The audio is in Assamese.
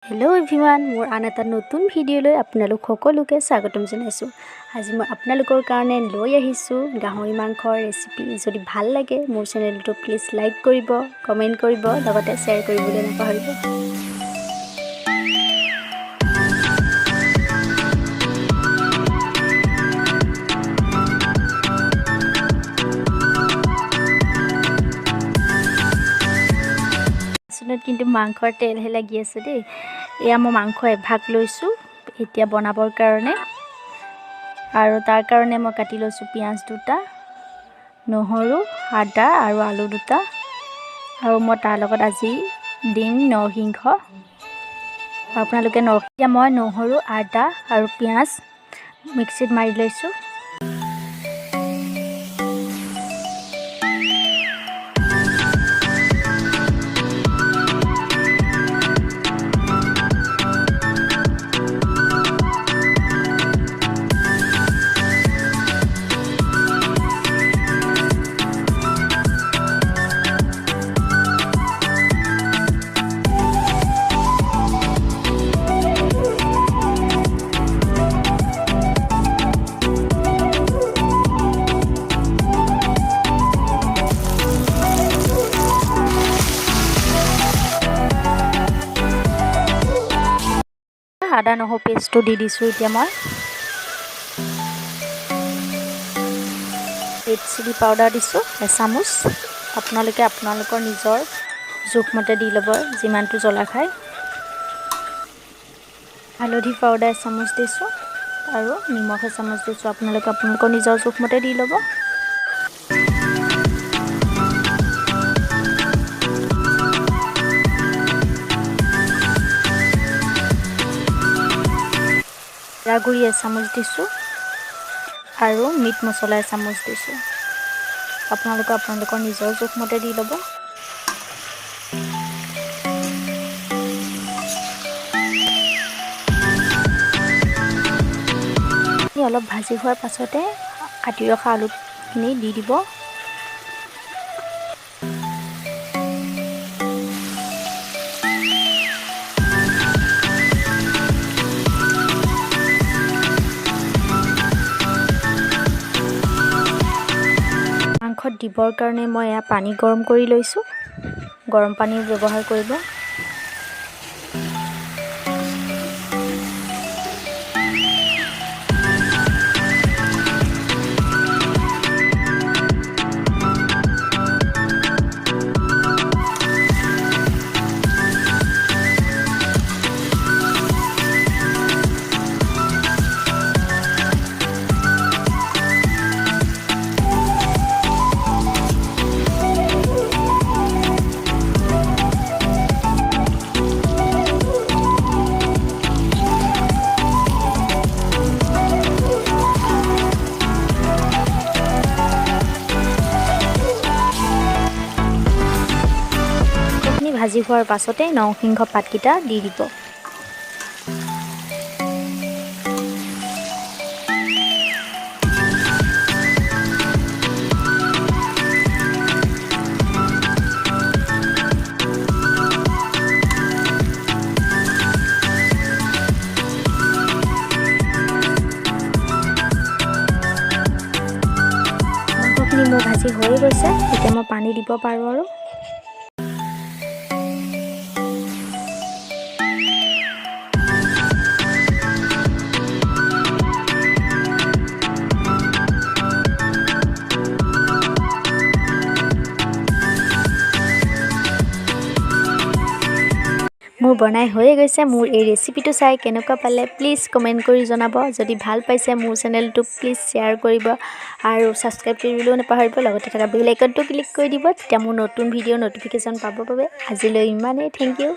হেল্ল' এভৰিৱান, মোৰ আন এটা নতুন ভিডিঅ'লৈ আপোনালোক সকলোকে স্বাগতম জনাইছোঁ। আজি মই আপোনালোকৰ কাৰণে লৈ আহিছোঁ গাহৰি মাংসৰ ৰেচিপি। যদি ভাল লাগে মোৰ চেনেলটো প্লিজ লাইক কৰিব, কমেণ্ট কৰিব, লগতে শ্বেয়াৰ কৰিবলৈ নাপাহৰিব। কিন্তু মাংসৰ তেলহে লাগি আছে দেই। এয়া মই মাংস এভাগ লৈছোঁ এতিয়া বনাবৰ কাৰণে, আৰু তাৰ কাৰণে মই কাটি লৈছোঁ পিঁয়াজ দুটা, নহৰু, আদা আৰু আলু দুটা, আৰু মই তাৰ লগত আজি দিম নৰসিংহ। আপোনালোকে এতিয়া মই নহৰু, আদা আৰু পিঁয়াজ মিক্সিত মাৰি লৈছোঁ। আদা নহৰু পেষ্টটো দি দিছোঁ। এতিয়া মই ৰেড চিলি পাউডাৰ দিছোঁ এচামুচ। আপোনালোকে আপোনালোকৰ নিজৰ জোখমতে দি ল'ব, যিমানটো জ্বলা খায়। হালধি পাউডাৰ এচামুচ দিছোঁ আৰু নিমখ এচামুচ দিছোঁ। আপোনালোকে আপোনালোকৰ নিজৰ জোখমতে দি ল'ব। জিৰা গুড়ি এচামুচ দিছোঁ আৰু মিট মছলা এচামুচ দিছোঁ। আপোনালোকে আপোনালোকৰ নিজৰ জোখমতে দি ল'ব। অলপ ভাজি হোৱাৰ পাছতে কাটি ৰখা আলুখিনি দি দিব। মাংসত দিবৰ কাৰণে মই এয়া পানী গৰম কৰি লৈছোঁ। গৰম পানী ব্যৱহাৰ কৰিব। ভাজি হোৱাৰ পাছতে নৰসিংহ পাতকেইটা দি দিব। মাংসখিনি মোৰ ভাজি হৈ গৈছে। এতিয়া মই পানী দিব পাৰোঁ আৰু মোৰ বনাই হৈয়ে গৈছে। মোৰ এই ৰেচিপিটো চাই কেনেকুৱা পালে প্লিজ কমেণ্ট কৰি জনাব। যদি ভাল পাইছে মোৰ চেনেলটো প্লিজ শ্বেয়াৰ কৰিব আৰু ছাবস্ক্ৰাইব কৰিবলৈও নাপাহৰিব। লগতে থকা বেল আইকনটো ক্লিক কৰি দিব, তেতিয়া মোৰ নতুন ভিডিঅ' ন'টিফিকেশ্যন পাবৰ বাবে। আজিলৈ ইমানেই। Thank U.